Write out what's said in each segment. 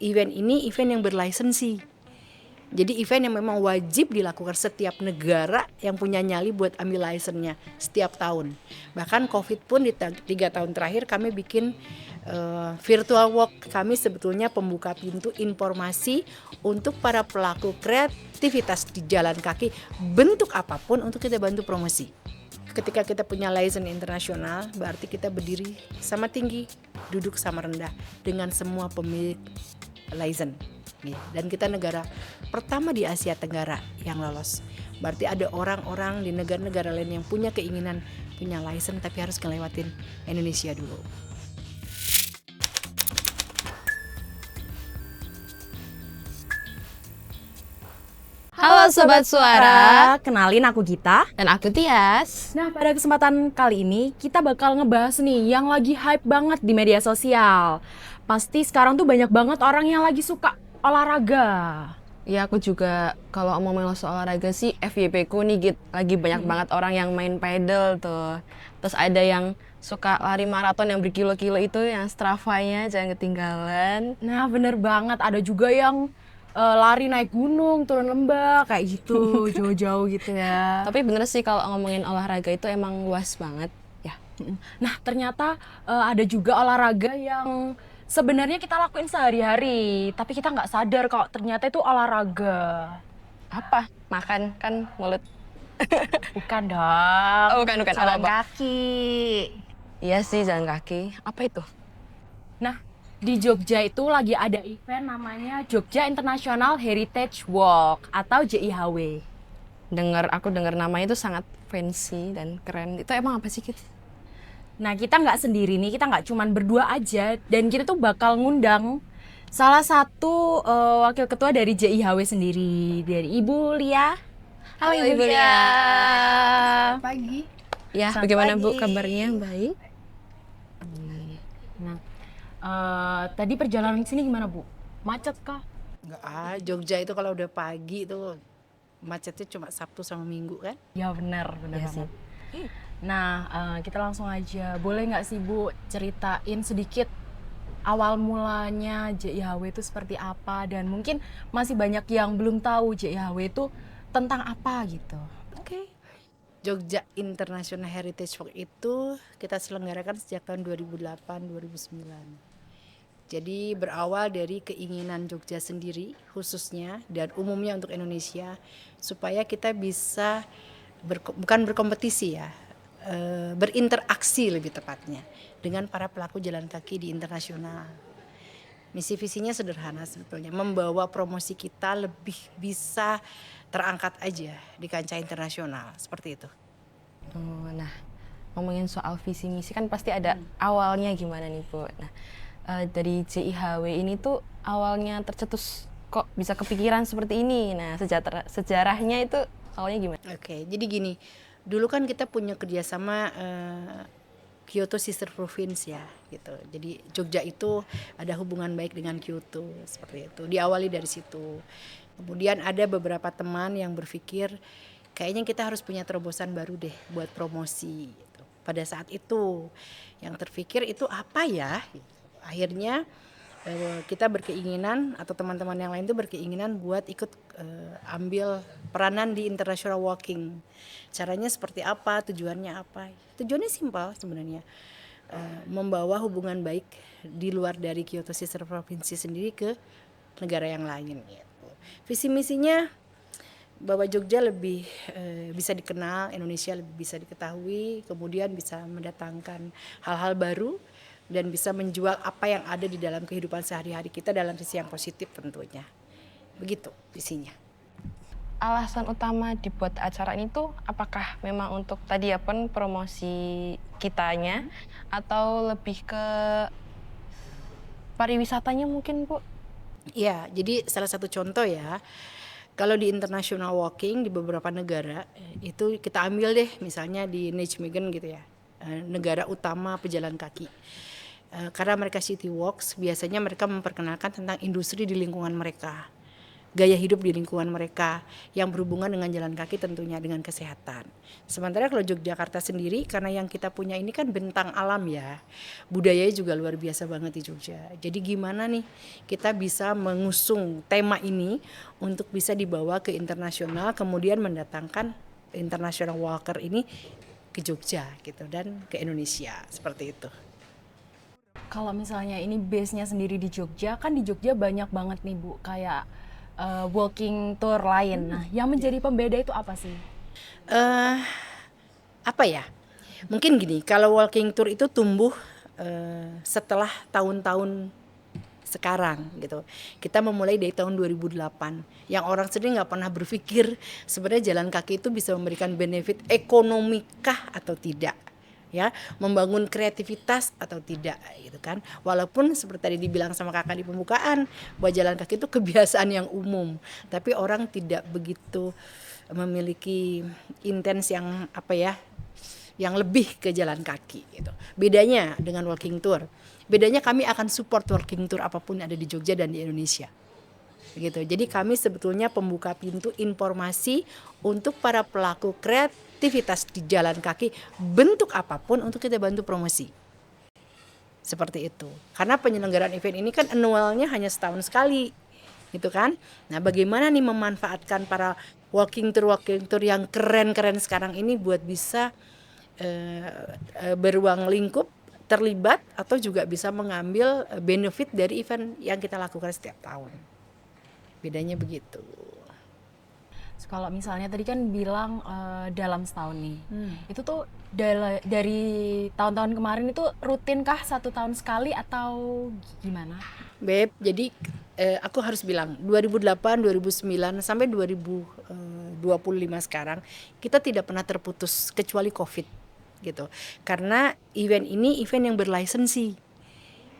event ini event yang berlisensi. Jadi event yang memang wajib dilakukan setiap negara yang punya nyali buat ambil lisensinya setiap tahun. Bahkan COVID pun di 3 tahun terakhir kami bikin virtual walk. Kami sebetulnya pembuka pintu informasi untuk para pelaku kreativitas di jalan kaki bentuk apapun untuk kita bantu promosi. Ketika kita punya license internasional, berarti kita berdiri sama tinggi, duduk sama rendah dengan semua pemilik license. Dan kita negara pertama di Asia Tenggara yang lolos. Berarti ada orang-orang di negara-negara lain yang punya keinginan punya license tapi harus ngelewatin Indonesia dulu. Halo Sobat Suara, kenalin aku Gita. dan aku Tias. Nah, pada kesempatan kali ini kita bakal ngebahas nih yang lagi hype banget di media sosial. Pasti sekarang tuh banyak banget orang yang lagi suka olahraga. Ya aku juga kalau ngomongin soal olahraga sih FYP ku nih Git. Lagi banyak banget orang yang main pedal tuh. Terus ada yang suka lari maraton yang berkilo-kilo itu, yang Strava-nya jangan ketinggalan. Nah, bener banget. Ada juga yang lari naik gunung, turun lembah, kayak gitu, jauh-jauh gitu ya. Tapi bener sih kalau ngomongin olahraga itu emang luas banget ya. Nah, ternyata ada juga olahraga yang sebenarnya kita lakuin sehari-hari, tapi kita nggak sadar kalau ternyata itu olahraga. Apa? Makan kan mulut. Bukan dong. Oh, bukan, Jalan apa-apa. kaki. Iya sih, jalan kaki. Apa itu? Nah, di Jogja itu lagi ada event namanya Jogja International Heritage Walk atau JIHW. Aku dengar namanya itu sangat fancy dan keren. Itu emang apa sih Git? Nah, kita nggak sendiri nih, kita nggak cuman berdua aja, dan kita tuh bakal ngundang salah satu wakil ketua dari JIHW sendiri, dari Ibu Lia. Halo Ibu Lia. Pagi. Ya, Selamat bagaimana Bu pagi. kabarnya? Baik. Nah, tadi perjalanan sini gimana Bu? Macet kah? Enggak, Jogja itu kalau udah pagi itu macetnya cuma Sabtu sama Minggu kan? Ya benar Iya sih. banget. Nah, kita langsung aja. Boleh nggak sih Bu ceritain sedikit awal mulanya JIHW itu seperti apa, dan mungkin masih banyak yang belum tahu JIHW itu tentang apa gitu. Oke. Jogja International Heritage Walk itu kita selenggarakan sejak tahun 2008-2009. Jadi berawal dari keinginan Jogja sendiri khususnya dan umumnya untuk Indonesia supaya kita bisa bukan berkompetisi ya, berinteraksi lebih tepatnya dengan para pelaku jalan kaki di internasional. Misi visinya sederhana sebetulnya, membawa promosi kita lebih bisa terangkat aja di kancah internasional, seperti itu. Oh, nah, ngomongin soal visi misi kan pasti ada awalnya gimana nih Bu. Nah, dari JIHW ini tuh awalnya tercetus kok bisa kepikiran seperti ini. Nah, sejarahnya itu awalnya gimana? Oke, jadi gini, dulu kan kita punya kerjasama Kyoto Sister Province ya, gitu. Jadi Jogja itu ada hubungan baik dengan Kyoto, seperti itu. Diawali dari situ. Kemudian ada beberapa teman yang berpikir, kayaknya kita harus punya terobosan baru deh buat promosi. Gitu. Pada saat itu, yang terpikir itu apa ya? Akhirnya kita berkeinginan atau teman-teman yang lain itu berkeinginan buat ikut ambil peranan di international walking. Caranya seperti apa, tujuannya apa? Tujuannya simpel sebenarnya, membawa hubungan baik di luar dari Kyoto Sister Provinsi sendiri ke negara yang lain. Gitu. Visi misinya bahwa Jogja lebih bisa dikenal, Indonesia lebih bisa diketahui, kemudian bisa mendatangkan hal-hal baru dan bisa menjual apa yang ada di dalam kehidupan sehari-hari kita dalam sisi yang positif tentunya. Begitu visinya. Alasan utama dibuat acara ini tuh apakah memang untuk tadi ya kan promosi kitanya atau lebih ke pariwisatanya mungkin Bu? Ya, jadi salah satu contoh ya, kalau di international walking di beberapa negara itu kita ambil deh misalnya di Nijmegen gitu ya, negara utama pejalan kaki. Karena mereka city walks, biasanya mereka memperkenalkan tentang industri di lingkungan mereka. gaya hidup di lingkungan mereka yang berhubungan dengan jalan kaki, tentunya dengan kesehatan. Sementara kalau Yogyakarta sendiri, karena yang kita punya ini kan bentang alam ya, budayanya juga luar biasa banget di Jogja. Jadi gimana nih kita bisa mengusung tema ini untuk bisa dibawa ke internasional, kemudian mendatangkan international walker ini ke Jogja gitu dan ke Indonesia, seperti itu. Kalau misalnya ini base-nya sendiri di Jogja, kan di Jogja banyak banget nih Bu, kayak walking tour lain. Nah, yang menjadi pembeda itu apa sih? Apa ya? Mungkin gini, kalau walking tour itu tumbuh setelah tahun-tahun sekarang gitu. Kita memulai dari tahun 2008. Yang orang sendiri nggak pernah berpikir sebenarnya jalan kaki itu bisa memberikan benefit ekonomikah atau tidak, ya, membangun kreativitas atau tidak gitu kan. Walaupun seperti tadi dibilang sama kakak di pembukaan bahwa jalan kaki itu kebiasaan yang umum, tapi orang tidak begitu memiliki intens yang apa ya, yang lebih ke jalan kaki gitu. Bedanya dengan walking tour, bedanya kami akan support walking tour apapun yang ada di Jogja dan di Indonesia gitu. Jadi kami sebetulnya pembuka pintu informasi untuk para pelaku kreativitas di jalan kaki bentuk apapun untuk kita bantu promosi. Seperti itu. Karena penyelenggaraan event ini kan annualnya hanya setahun sekali. Gitu kan? Nah, bagaimana nih memanfaatkan para walking tour yang keren-keren sekarang ini buat bisa beruang lingkup terlibat atau juga bisa mengambil benefit dari event yang kita lakukan setiap tahun. Bedanya begitu. Kalau misalnya tadi kan bilang dalam setahun nih, itu tuh dari tahun-tahun kemarin itu rutinkah 1 tahun sekali atau gimana? Beb, jadi aku harus bilang 2008, 2009 sampai 2025 sekarang kita tidak pernah terputus kecuali COVID gitu. Karena event ini event yang berlisensi.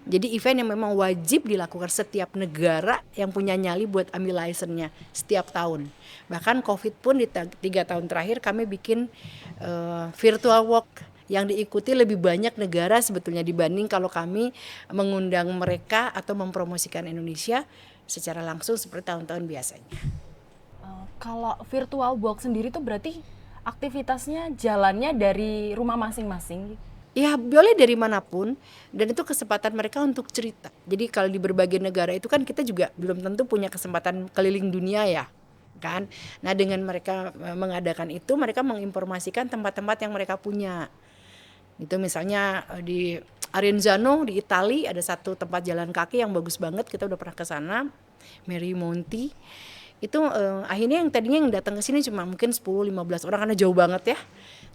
Jadi event yang memang wajib dilakukan setiap negara yang punya nyali buat ambil lisensinya setiap tahun. Bahkan COVID pun di 3 tahun terakhir kami bikin virtual walk yang diikuti lebih banyak negara sebetulnya dibanding kalau kami mengundang mereka atau mempromosikan Indonesia secara langsung seperti tahun-tahun biasanya. Kalau virtual walk sendiri tuh berarti aktivitasnya jalannya dari rumah masing-masing? Ya boleh dari manapun, dan itu kesempatan mereka untuk cerita. Jadi kalau di berbagai negara itu kan kita juga belum tentu punya kesempatan keliling dunia ya kan. Nah dengan mereka mengadakan itu, mereka menginformasikan tempat-tempat yang mereka punya. Itu misalnya di Arenzano di Itali ada satu tempat jalan kaki yang bagus banget, kita udah pernah ke sana, Mary Monti. Itu akhirnya yang tadinya yang datang ke sini cuma mungkin 10-15 orang karena jauh banget ya.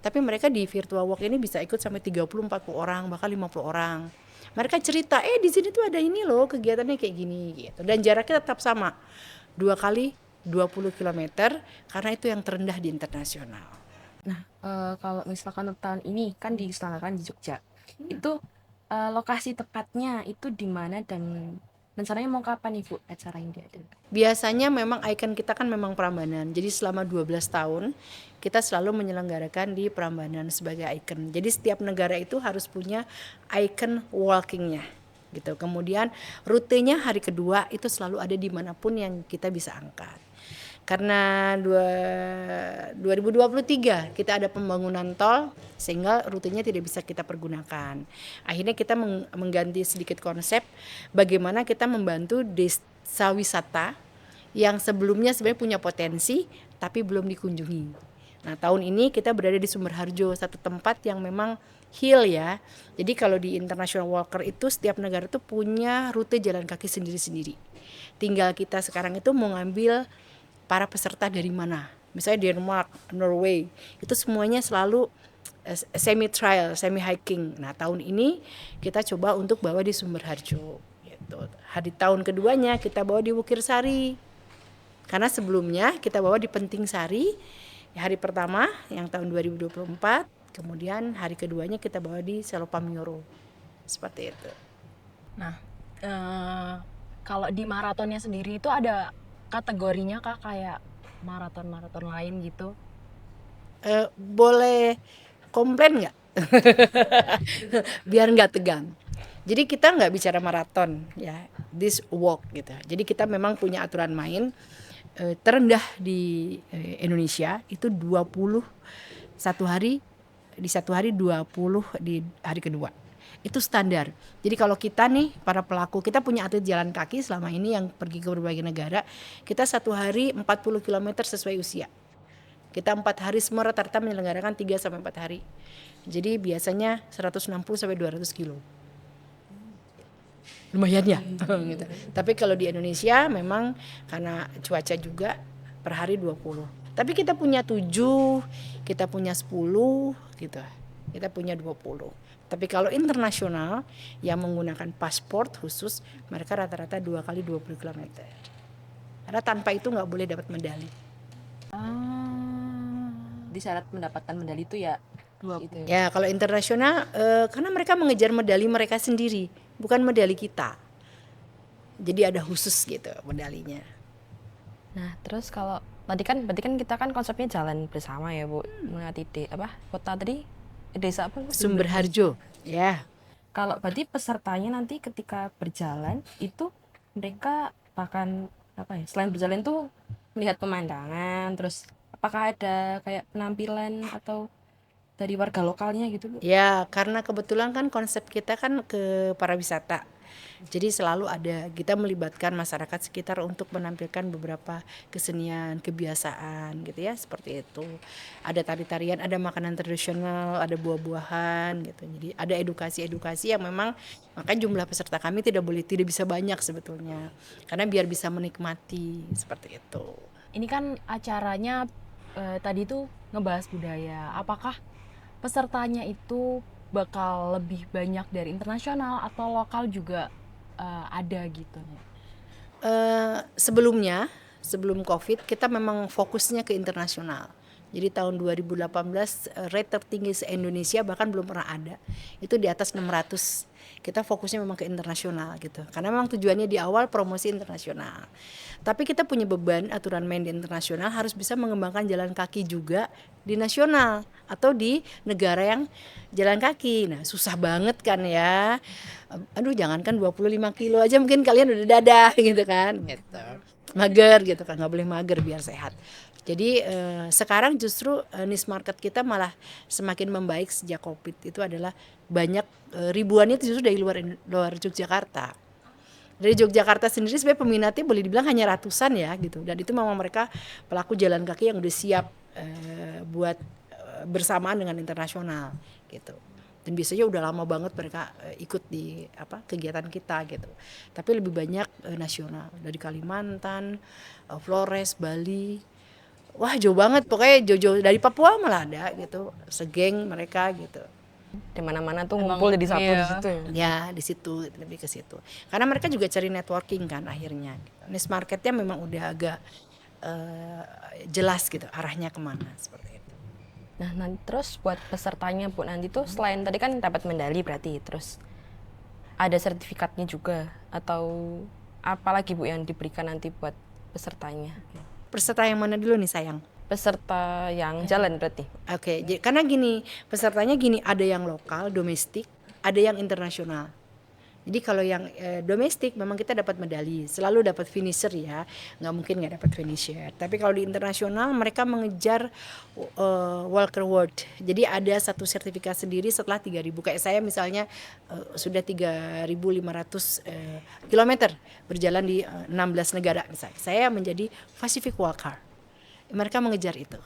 Tapi mereka di virtual walk ini bisa ikut sampai 30-40 orang, bahkan 50 orang. Mereka cerita, di sini tuh ada ini loh, kegiatannya kayak gini gitu. Dan jaraknya tetap sama. 2 kali 20 km karena itu yang terendah di internasional. Nah, kalau misalkan untuk tahun ini kan diselenggarakan di Jogja. Itu lokasi tepatnya itu di mana dan rencananya mau kapan nih Bu acara yang diadakan? Biasanya memang ikon kita kan memang Prambanan. Jadi selama 12 tahun kita selalu menyelenggarakan di Prambanan sebagai ikon. Jadi setiap negara itu harus punya ikon walkingnya gitu. Kemudian rutenya hari kedua itu selalu ada dimanapun yang kita bisa angkat. Karena 2023 kita ada pembangunan tol sehingga rutenya tidak bisa kita pergunakan. Akhirnya kita mengganti sedikit konsep bagaimana kita membantu desa wisata yang sebelumnya sebenarnya punya potensi tapi belum dikunjungi. Nah tahun ini kita berada di Sumerharjo, satu tempat yang memang hill ya. Jadi kalau di International Walker itu setiap negara itu punya rute jalan kaki sendiri-sendiri. Tinggal kita sekarang itu mau ngambil para peserta dari mana. Misalnya Denmark, Norway, itu semuanya selalu semi trail, semi hiking. Nah, tahun ini kita coba untuk bawa di Sumerharjo gitu. Hari tahun keduanya kita bawa di Wukirsari. Karena sebelumnya kita bawa di Penting-Sari. Hari pertama yang tahun 2024, kemudian hari keduanya kita bawa di Selopamyoro. Seperti itu. Nah, kalau di maratonnya sendiri itu ada kategorinya Kak, kayak maraton-maraton lain gitu? Boleh komplain nggak? Biar nggak tegang. Jadi kita nggak bicara maraton ya, this walk gitu. Jadi kita memang punya aturan main terendah di Indonesia itu 20 satu hari, di satu hari 20 di hari kedua. Itu standar. Jadi kalau kita nih para pelaku, kita punya atlet jalan kaki selama ini yang pergi ke berbagai negara, kita satu hari 40 km sesuai usia. Kita 4 hari semua rata-rata menyelenggarakan 3 sampai 4 hari. Jadi biasanya 160 sampai 200 kilo. Lumayan ya. Gitu. Tapi kalau di Indonesia memang karena cuaca juga per hari 20. Tapi kita punya 7, kita punya 10 gitu. Kita punya 20. Tapi kalau internasional yang menggunakan paspor khusus, mereka rata-rata 2 kali 20 km. Karena tanpa itu nggak boleh dapat medali. Di syarat mendapatkan medali itu ya gitu. Ya kalau internasional karena mereka mengejar medali mereka sendiri, bukan medali kita. Jadi ada khusus gitu medalinya. Nah, terus kalau berarti kan kita kan konsepnya jalan bersama ya, Bu. Melewati kota tadi desa apa? Bu? Sumber Harjo. Ya. Kalau berarti pesertanya nanti ketika berjalan itu mereka bahkan selain berjalan tuh melihat pemandangan, terus apakah ada kayak penampilan atau dari warga lokalnya gitu, Bu? Ya, karena kebetulan kan konsep kita kan ke pariwisata. Jadi selalu ada, kita melibatkan masyarakat sekitar untuk menampilkan beberapa kesenian, kebiasaan gitu ya, seperti itu. Ada tari-tarian, ada makanan tradisional, ada buah-buahan gitu. Jadi ada edukasi-edukasi yang memang makanya jumlah peserta kami tidak bisa banyak sebetulnya. Karena biar bisa menikmati seperti itu. Ini kan acaranya tadi tuh ngebahas budaya. Apakah pesertanya itu bakal lebih banyak dari internasional atau lokal juga ada gitu? Sebelum COVID kita memang fokusnya ke internasional. Jadi tahun 2018 rate tertinggi se-Indonesia bahkan belum pernah ada. Itu di atas 600. Kita fokusnya memang ke internasional gitu. Karena memang tujuannya di awal promosi internasional. Tapi kita punya beban aturan main di internasional harus bisa mengembangkan jalan kaki juga di nasional atau di negara yang jalan kaki. Nah, susah banget kan ya. Aduh, jangankan 25 kilo aja mungkin kalian udah dadah gitu kan. Gitu. Mager gitu kan, nggak boleh mager biar sehat. Jadi sekarang justru niche market kita malah semakin membaik sejak COVID. Itu adalah banyak ribuan itu justru dari luar Yogyakarta. Dari Yogyakarta sendiri sebenarnya peminatnya boleh dibilang hanya ratusan ya gitu. Dan itu memang mereka pelaku jalan kaki yang udah siap buat bersamaan dengan internasional gitu. Dan biasanya udah lama banget mereka ikut di kegiatan kita gitu. Tapi lebih banyak nasional dari Kalimantan, Flores, Bali. Wah jauh banget, pokoknya jauh-jauh dari Papua malah ada gitu, segeng mereka gitu. Di mana-mana tuh ngumpul di satu di situ. Ya di situ, lebih ke situ. Karena mereka juga cari networking kan akhirnya. Niche marketnya memang udah agak jelas gitu arahnya kemana seperti itu. Nah, nanti terus buat pesertanya Bu nanti tuh selain tadi kan dapat medali berarti terus ada sertifikatnya juga atau apa lagi Bu yang diberikan nanti buat pesertanya? Peserta yang mana dulu nih sayang? Peserta yang jalan berarti. Oke, karena gini, pesertanya gini, ada yang lokal, domestik, ada yang internasional. Jadi kalau yang domestik memang kita dapat medali, selalu dapat finisher ya, nggak mungkin nggak dapat finisher. Tapi kalau di internasional mereka mengejar Walker World. Jadi ada satu sertifikat sendiri setelah 3.000. Kayak saya misalnya sudah 3.500 kilometer berjalan di 16 negara misalnya. Saya menjadi Pacific Walker. Mereka mengejar itu.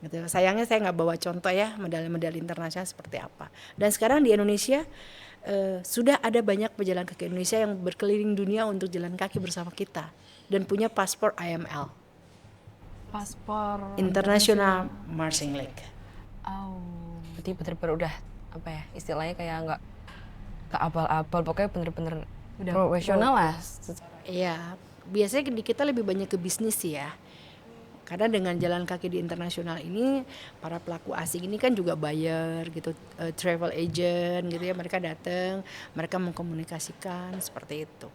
Gitu. Sayangnya saya nggak bawa contoh ya medali-medali internasional seperti apa. Dan sekarang di Indonesia sudah ada banyak pejalan kaki Indonesia yang berkeliling dunia untuk jalan kaki bersama kita dan punya paspor IML. Paspor International Marching League. Oh, berarti bener-bener udah istilahnya kayak nggak abal-abal, pokoknya bener-bener udah profesional lah. Iya, biasanya kita lebih banyak ke bisnis sih ya. Karena dengan jalan kaki di internasional ini para pelaku asing ini kan juga buyer gitu, travel agent gitu ya, mereka datang, mereka mengkomunikasikan seperti itu.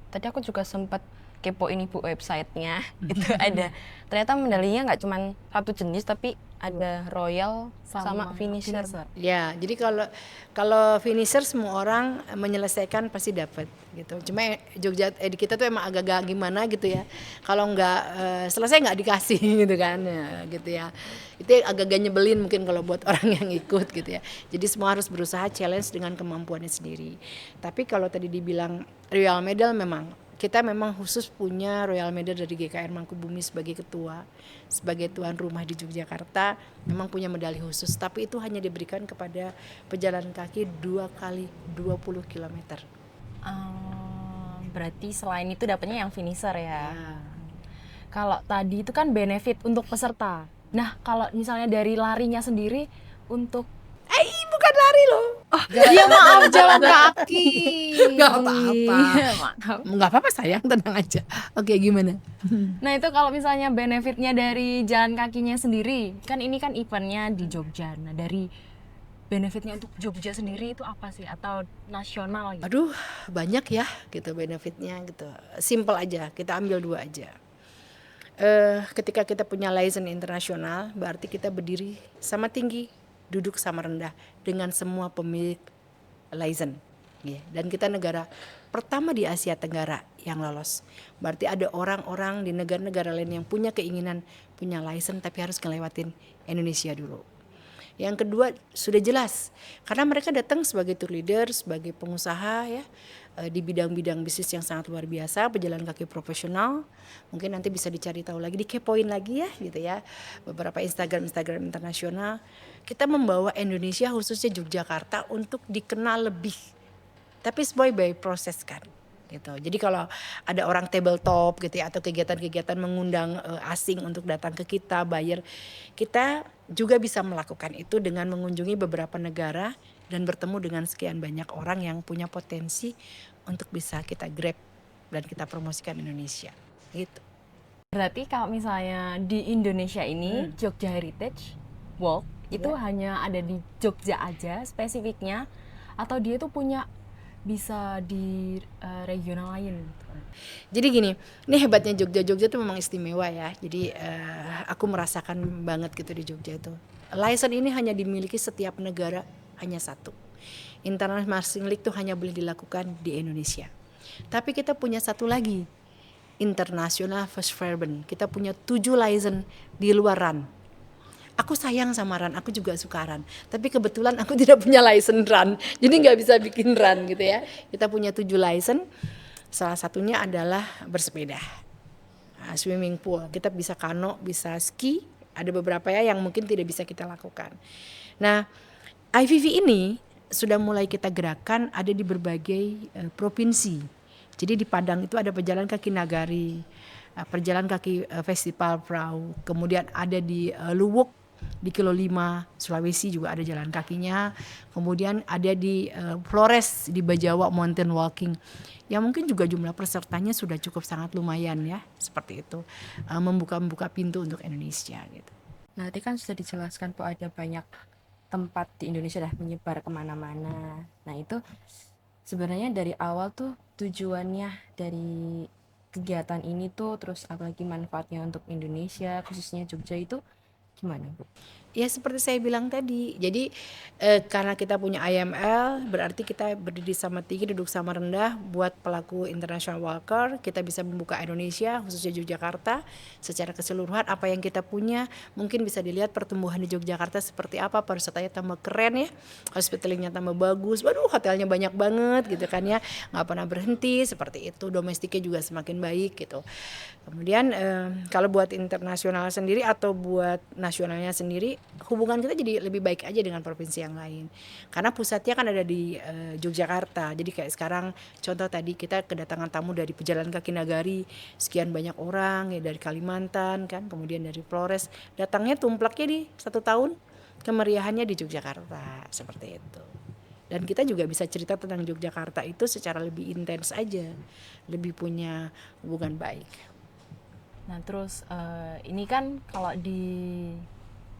Tadi aku juga sempat kepo ini Bu websitenya itu ada ternyata medalinya nggak cuma satu jenis tapi ada royal sama finisher. Ya, jadi kalau finisher semua orang menyelesaikan pasti dapat gitu. Cuma Jogja di kita tuh emang agak-agak gimana gitu ya. Kalau nggak selesai nggak dikasih gitu kan, ya, gitu ya. Itu agak-agak nyebelin mungkin kalau buat orang yang ikut gitu ya. Jadi semua harus berusaha challenge dengan kemampuannya sendiri. Tapi kalau tadi dibilang Royal Medal, memang kita memang khusus punya Royal Medal dari GKR Mangkubumi sebagai ketua, sebagai tuan rumah di Yogyakarta, memang punya medali khusus, tapi itu hanya diberikan kepada pejalan kaki 2 kali 20 km. Berarti selain itu dapatnya yang finisher ya. Nah, Kalau tadi itu kan benefit untuk peserta. Nah, kalau misalnya dari larinya sendiri untuk bukan lari loh. ya maaf jalan kaki. Nggak apa-apa. Maaf. Nggak apa-apa sayang, tenang aja. Oke, gimana? Nah, itu kalau misalnya benefitnya dari jalan kakinya sendiri, kan ini kan eventnya di Jogja. Nah, dari benefitnya untuk Jogja sendiri itu apa sih? Atau nasional gitu? Aduh, banyak ya gitu benefitnya gitu. Simple aja, kita ambil 2 aja. Ketika kita punya license internasional, berarti kita berdiri sama tinggi, duduk sama rendah dengan semua pemilik license. Ya, dan kita negara pertama di Asia Tenggara yang lolos. Berarti ada orang-orang di negara-negara lain yang punya keinginan punya license tapi harus ngelewatin Indonesia dulu. Yang kedua sudah jelas karena mereka datang sebagai tour leader, sebagai pengusaha ya di bidang-bidang bisnis yang sangat luar biasa, pejalan kaki profesional. Mungkin nanti bisa dicari tahu lagi, dikepoin lagi ya gitu ya. Beberapa Instagram internasional. Kita membawa Indonesia khususnya Yogyakarta untuk dikenal lebih. Tapi sesuai by proses kan. Gitu. Jadi kalau ada orang tabletop gitu ya atau kegiatan-kegiatan mengundang asing untuk datang ke kita, buyer, kita juga bisa melakukan itu dengan mengunjungi beberapa negara dan bertemu dengan sekian banyak orang yang punya potensi untuk bisa kita grab dan kita promosikan Indonesia. Gitu. Berarti kalau misalnya di Indonesia ini Jogja Heritage Walk itu hanya ada di Jogja aja spesifiknya, atau dia tuh punya bisa di regional lain? Jadi gini, ini hebatnya Jogja tuh memang istimewa ya. Jadi aku merasakan banget gitu di Jogja itu. License ini hanya dimiliki setiap negara, hanya satu. International Marching League tuh hanya boleh dilakukan di Indonesia. Tapi kita punya satu lagi, International First Fairburn. Kita punya 7 license di luar RAN. Aku sayang sama RAN, aku juga suka RAN. Tapi kebetulan aku tidak punya license RAN, jadi nggak bisa bikin RAN gitu ya. Kita punya 7 license, salah satunya adalah bersepeda, swimming pool. Kita bisa kano, bisa ski, ada beberapa ya yang mungkin tidak bisa kita lakukan. Nah, IVV ini sudah mulai kita gerakan ada di berbagai provinsi. Jadi di Padang itu ada pejalan kaki nagari, perjalan kaki festival perahu, kemudian ada di Luwuk, di Kilo 5 Sulawesi juga ada jalan kakinya, kemudian ada di Flores di Bajawa mountain walking yang mungkin juga jumlah pesertanya sudah cukup sangat lumayan ya, seperti itu, membuka pintu untuk Indonesia gitu. Nah, tadi kan sudah dijelaskan Bu ada banyak tempat di Indonesia dah menyebar kemana-mana. Nah, itu sebenarnya dari awal tuh tujuannya dari kegiatan ini tuh, terus apalagi manfaatnya untuk Indonesia khususnya Jogja itu gimana Bu? Ya seperti saya bilang tadi, jadi karena kita punya IML berarti kita berdiri sama tinggi, duduk sama rendah buat pelaku international walker. Kita bisa membuka Indonesia khususnya Yogyakarta secara keseluruhan. Apa yang kita punya mungkin bisa dilihat pertumbuhan di Yogyakarta seperti apa, pariwisatanya tambah keren ya, hospitality-nya tambah bagus, waduh hotelnya banyak banget gitu kan ya, nggak pernah berhenti seperti itu, domestiknya juga semakin baik gitu. Kemudian kalau buat internasional sendiri atau buat nasionalnya sendiri, hubungan kita jadi lebih baik aja dengan provinsi yang lain. Karena pusatnya kan ada di Yogyakarta. Jadi kayak sekarang contoh tadi kita kedatangan tamu dari pejalan kaki nagari, sekian banyak orang ya dari Kalimantan kan, kemudian dari Flores, datangnya tumplaknya di 1 tahun kemeriahannya di Yogyakarta seperti itu. Dan kita juga bisa cerita tentang Yogyakarta itu secara lebih intens aja, lebih punya hubungan baik. Nah, terus ini kan kalau di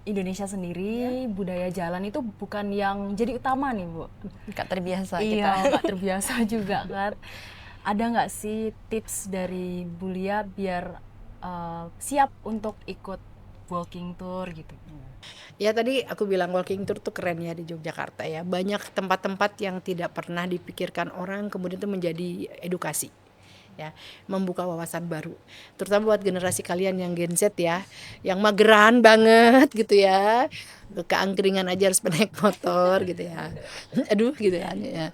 Indonesia sendiri budaya jalan itu bukan yang jadi utama nih Bu. Nggak terbiasa Iya, kita. nggak terbiasa juga kan. Ada nggak sih tips dari Bu Lia biar siap untuk ikut walking tour gitu? Ya tadi aku bilang walking tour tuh keren ya di Yogyakarta ya. Banyak tempat-tempat yang tidak pernah dipikirkan orang kemudian itu menjadi edukasi. Ya, membuka wawasan baru. Terutama buat generasi kalian yang Gen Z ya, yang mageran banget gitu ya. Keangkringan aja harus naik motor gitu ya. Aduh gitu kan ya.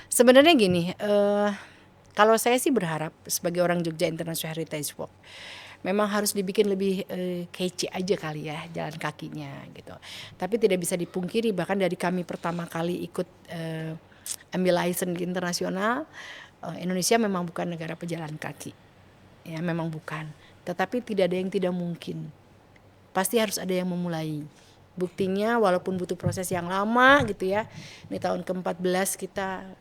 Sebenarnya gini, kalau saya sih berharap sebagai orang Jogja International Heritage Walk memang harus dibikin lebih kece aja kali ya jalan kakinya gitu. Tapi tidak bisa dipungkiri bahkan dari kami pertama kali ikut ambil license internasional, Indonesia memang bukan negara pejalan kaki. Ya memang bukan. Tetapi tidak ada yang tidak mungkin. Pasti harus ada yang memulai. Buktinya walaupun butuh proses yang lama gitu ya. Ini tahun ke-14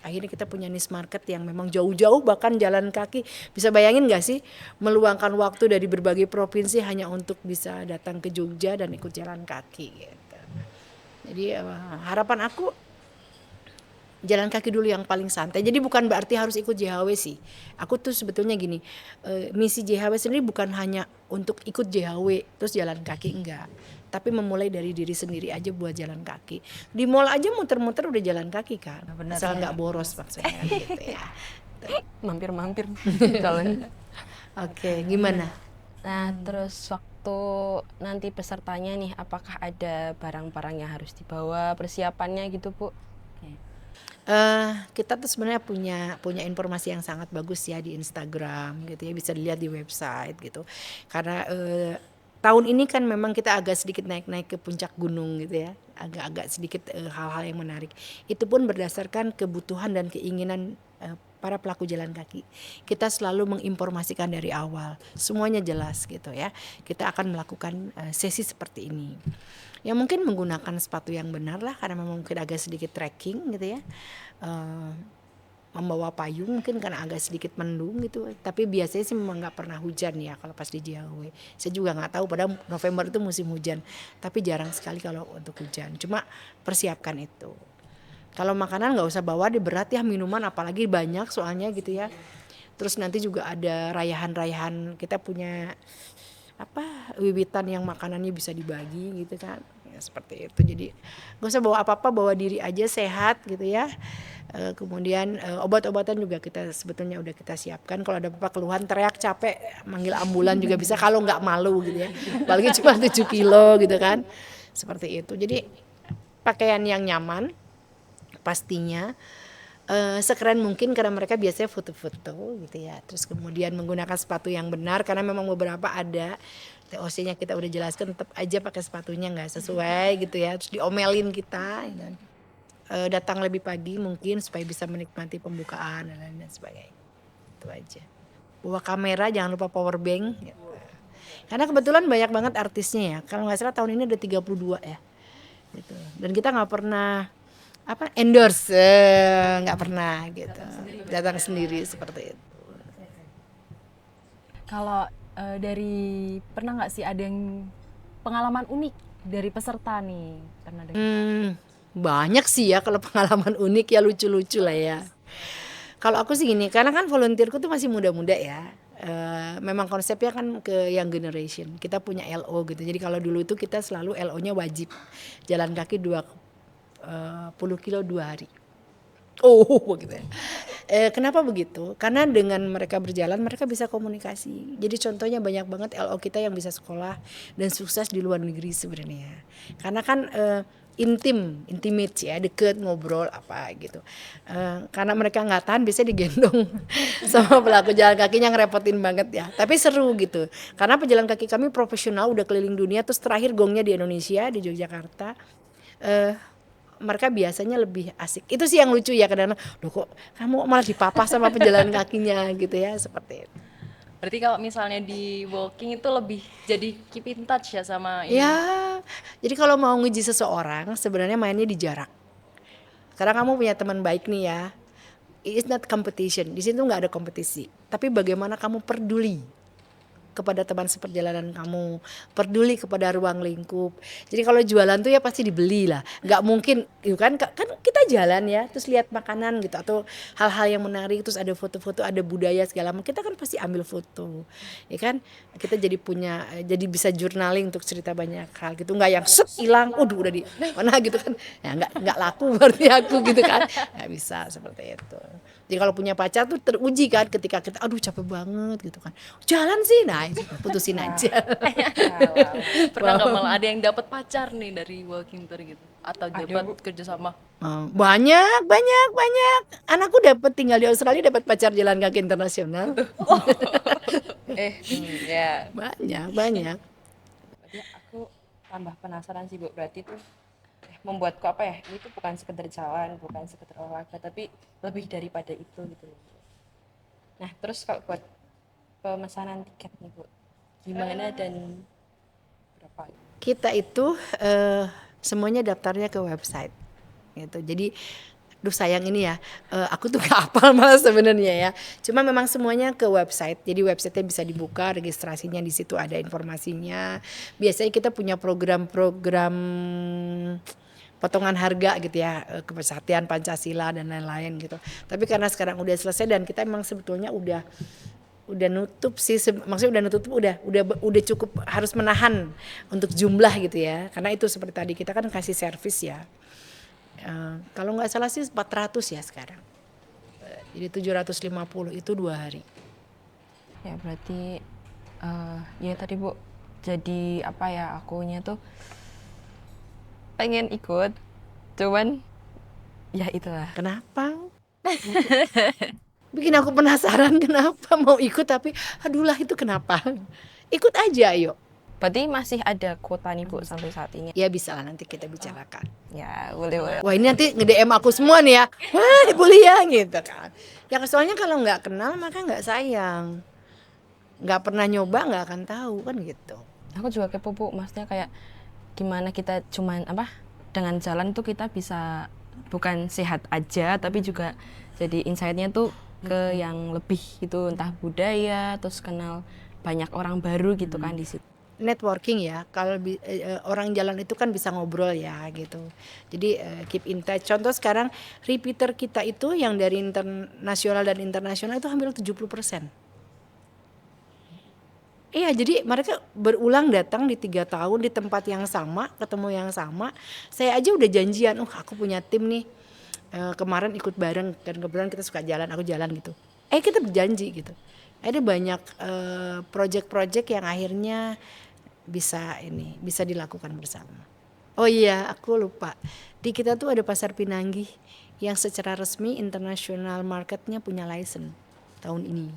akhirnya kita punya niche market yang memang jauh-jauh bahkan jalan kaki. Bisa bayangin gak sih meluangkan waktu dari berbagai provinsi hanya untuk bisa datang ke Jogja dan ikut jalan kaki gitu. Jadi harapan aku jalan kaki dulu yang paling santai. Jadi bukan berarti harus ikut JHW sih. Aku tuh sebetulnya gini, misi JHW sendiri bukan hanya untuk ikut JHW terus jalan kaki, enggak. Tapi memulai dari diri sendiri aja buat jalan kaki. Di mall aja muter-muter udah jalan kaki kan. Benar, Asal ya. nggak boros maksudnya gitu ya. Mampir-mampir jalan. Oke, gimana? Nah, terus waktu nanti pesertanya nih, apakah ada barang-barang yang harus dibawa, persiapannya gitu, Bu? Kita tuh sebenarnya punya informasi yang sangat bagus ya di Instagram gitu ya, bisa dilihat di website gitu. Karena tahun ini kan memang kita agak sedikit naik-naik ke puncak gunung gitu ya, agak-agak sedikit hal-hal yang menarik. Itu pun berdasarkan kebutuhan dan keinginan para pelaku jalan kaki. Kita selalu menginformasikan dari awal, semuanya jelas gitu ya. Kita akan melakukan sesi seperti ini. Ya mungkin menggunakan sepatu yang benar lah karena memang mungkin agak sedikit trekking gitu ya. Membawa payung mungkin karena agak sedikit mendung gitu. Tapi biasanya sih memang nggak pernah hujan ya kalau pas di JHW. Saya juga nggak tahu padahal November itu musim hujan. Tapi jarang sekali kalau untuk hujan. Cuma persiapkan itu. Kalau makanan nggak usah bawa di berat ya, minuman apalagi banyak soalnya gitu ya. Terus nanti juga ada rayahan-rayahan, kita punya wiwitan yang makanannya bisa dibagi gitu kan ya, seperti itu. Jadi gak usah bawa apa-apa, bawa diri aja sehat gitu ya. Kemudian obat-obatan juga kita sebetulnya udah kita siapkan. Kalau ada apa keluhan teriak capek manggil ambulan juga bisa kalau nggak malu gitu ya, apalagi cuma 7 kilo gitu kan, seperti itu. Jadi pakaian yang nyaman pastinya, sekeren mungkin karena mereka biasanya foto-foto gitu ya. Terus kemudian menggunakan sepatu yang benar karena memang beberapa ada TOC-nya kita udah jelaskan tetap aja pakai sepatunya nggak sesuai gitu ya. Terus diomelin kita gitu. Datang lebih pagi mungkin supaya bisa menikmati pembukaan dan lain sebagainya. Itu aja. Bawa kamera, jangan lupa power bank gitu. Karena kebetulan banyak banget artisnya ya. Kalau nggak salah tahun ini ada 32 ya. Gitu. Dan kita nggak pernah endorse, nggak pernah gitu, datang sendiri seperti itu. Kalau pernah nggak sih ada yang pengalaman unik dari peserta nih? Pernah dengar? Banyak sih ya kalau pengalaman unik ya, lucu-lucu lah ya. Kalau aku sih gini, karena kan volunteerku tuh masih muda-muda ya. Memang konsepnya kan ke young generation. Kita punya LO gitu. Jadi kalau dulu itu kita selalu LO-nya wajib jalan kaki 20 kilo 2 hari. Gitu ya. Kenapa begitu? Karena dengan mereka berjalan mereka bisa komunikasi. Jadi contohnya banyak banget LO kita yang bisa sekolah dan sukses di luar negeri sebenarnya. Karena kan intimate ya, deket ngobrol apa gitu. Karena mereka nggak tahan biasanya digendong sama pelaku jalan kakinya, ngerepotin banget ya. Tapi seru gitu. Karena pejalan kaki kami profesional udah keliling dunia, terus terakhir gongnya di Indonesia di Yogyakarta. Mereka biasanya lebih asik. Itu sih yang lucu ya, kadang-kadang loh kok kamu malah dipapah sama pejalan kakinya gitu ya, seperti itu. Berarti kalau misalnya di walking itu lebih jadi keep in touch ya sama ini? Ya, jadi kalau mau nguji seseorang sebenarnya mainnya di jarak. Karena kamu punya teman baik nih ya, it's not competition. Di situ nggak ada kompetisi. Tapi bagaimana kamu peduli kepada teman seperjalanan kamu, peduli kepada ruang lingkup. Jadi kalau jualan tuh ya pasti dibeli lah, nggak mungkin gitu kan kita jalan ya terus lihat makanan gitu atau hal-hal yang menarik terus ada foto-foto, ada budaya segala macam, kita kan pasti ambil foto ya kan, kita jadi bisa journaling untuk cerita banyak hal gitu, nggak yang set hilang udah di mana gitu kan ya, nggak laku berarti aku gitu kan, nggak bisa seperti itu. Jadi kalau punya pacar tuh teruji kan ketika kita aduh capek banget gitu kan, jalan sih, nah itu putusin aja. Pernah nggak malah ada yang dapat pacar nih dari walking tour gitu atau dapat kerjasama? Banyak anakku dapat tinggal di Australia dapat pacar jalan kaki internasional. Ya. banyak Berarti aku tambah penasaran sih Bu, berarti tuh membuatku apa ya, ini tuh bukan sekedar jalan, bukan sekedar olahraga, tapi lebih daripada itu gitu loh. Nah terus kalau buat pemesanan tiket nih Bu, gimana dan berapa? kita itu semuanya daftarnya ke website gitu. Jadi duh sayang ini ya, aku tuh gak hafal malah sebenarnya ya. Cuma memang semuanya ke website. Jadi websitenya bisa dibuka, registrasinya di situ ada informasinya. Biasanya kita punya program-program potongan harga gitu ya, Kesaktian Pancasila dan lain-lain gitu. Tapi karena sekarang udah selesai dan kita emang sebetulnya udah nutup sih, maksudnya udah nutup, udah cukup harus menahan untuk jumlah gitu ya. Karena itu seperti tadi kita kan kasih servis ya. Kalau nggak salah sih 400 ya sekarang. Jadi 750 itu 2 hari. Ya berarti ya tadi Bu, jadi apa ya, akunya tuh pengen ikut, cuman ya itulah. Kenapa? Bikin aku penasaran kenapa mau ikut tapi aduh lah itu kenapa. Ikut aja ayo. Berarti masih ada kuota nih Bu sampai saat ini? Ya bisa lah nanti kita bicarakan. Ya boleh. Wah ini nanti nge-DM aku semua nih ya. Wah boleh ya gitu kan. Ya soalnya kalau nggak kenal maka nggak sayang. Nggak pernah nyoba nggak akan tahu kan gitu. Aku juga kepo Bu, maksudnya kayak gimana kita cuman apa, dengan jalan tuh kita bisa bukan sehat aja tapi juga jadi insight-nya tuh ke yang lebih gitu, entah budaya, terus kenal banyak orang baru gitu kan di situ. Networking ya, kalau orang jalan itu kan bisa ngobrol ya gitu. Jadi keep in touch. Contoh sekarang repeater kita itu yang dari nasional dan internasional itu hampir 70%. Iya, jadi mereka berulang datang di 3 tahun di tempat yang sama, ketemu yang sama. Saya aja udah janjian, aku punya tim nih. Kemarin ikut bareng, dan kebetulan kita suka jalan, aku jalan gitu. Kita berjanji gitu. Ada banyak project-project yang akhirnya bisa dilakukan bersama. Oh iya, aku lupa. Di kita tuh ada Pasar Pinanggi yang secara resmi international marketnya punya license tahun ini.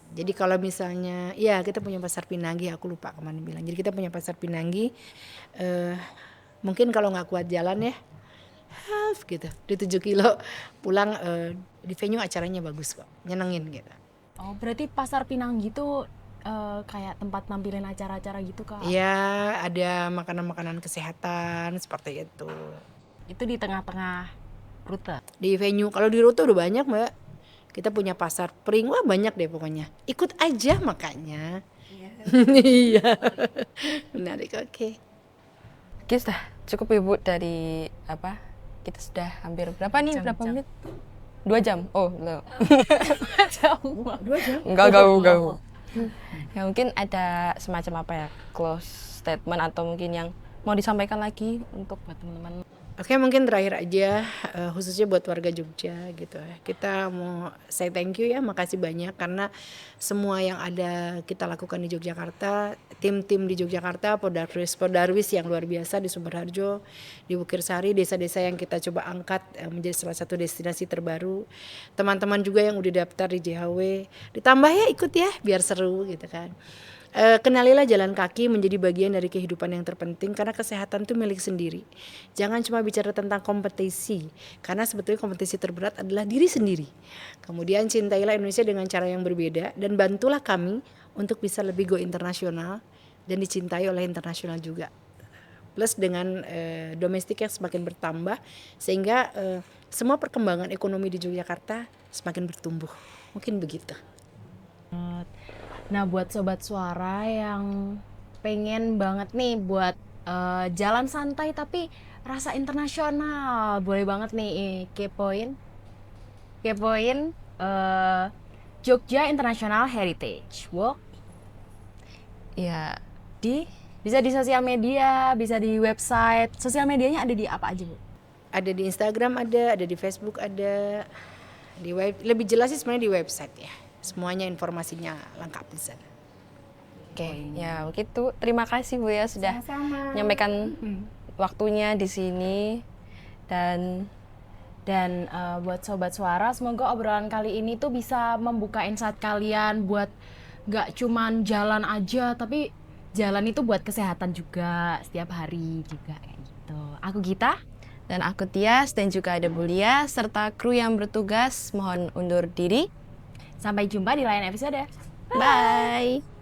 Jadi kalau misalnya, ya kita punya Pasar Pinanggi, aku lupa kemana bilang. Jadi kita punya Pasar Pinanggi, mungkin kalau nggak kuat jalan ya, half gitu, di 7 kilo pulang, di venue acaranya bagus kok, nyenengin gitu. Oh berarti Pasar Pinanggi itu kayak tempat nampilin acara-acara gitu Kak? Iya, ada makanan-makanan kesehatan seperti itu. Itu di tengah-tengah rute? Di venue, kalau di rute udah banyak Mbak. Kita punya pasar Pring, wah banyak deh pokoknya. Ikut aja makanya. Iya. Menarik, oke. Oke, sudah cukup Ibu dari apa? Kita sudah hampir berapa nih? Berapa menit? 2 jam. Oh, belum. 2 jam. Enggak. Ya mungkin ada semacam apa ya? Close statement atau mungkin yang mau disampaikan lagi untuk buat teman-teman. Oke, mungkin terakhir aja, khususnya buat warga Jogja gitu ya. Kita mau say thank you ya, makasih banyak karena semua yang ada kita lakukan di Yogyakarta, tim-tim di Yogyakarta, Podarwis yang luar biasa di Sumerharjo, di Bukirsari, desa-desa yang kita coba angkat menjadi salah satu destinasi terbaru. Teman-teman juga yang udah daftar di JHW, ditambah ya ikut ya biar seru gitu kan. Kenalilah jalan kaki menjadi bagian dari kehidupan yang terpenting karena kesehatan itu milik sendiri. Jangan cuma bicara tentang kompetisi, karena sebetulnya kompetisi terberat adalah diri sendiri. Kemudian cintailah Indonesia dengan cara yang berbeda dan bantulah kami untuk bisa lebih go internasional dan dicintai oleh internasional juga. Plus dengan domestik yang semakin bertambah sehingga semua perkembangan ekonomi di Yogyakarta semakin bertumbuh. Mungkin begitu. Nah, buat sobat suara yang pengen banget nih buat jalan santai tapi rasa internasional, boleh banget nih kepoin Jogja International Heritage Walk Ya, bisa di sosial media, bisa di website. Sosial medianya ada di apa aja, Bu? Ada di Instagram, ada di Facebook, ada di web. Lebih jelas sih sebenarnya di website ya. Semuanya informasinya lengkap di sana. oke. Ya, begitu. Terima kasih Bu ya sudah menyampaikan waktunya di sini dan buat sobat suara, semoga obrolan kali ini tuh bisa membuka insight kalian buat gak cuman jalan aja, tapi jalan itu buat kesehatan juga setiap hari juga kayak gitu. Aku Gita. dan aku Tias dan juga ada Bulia serta kru yang bertugas mohon undur diri. Sampai jumpa di lain episode. Bye.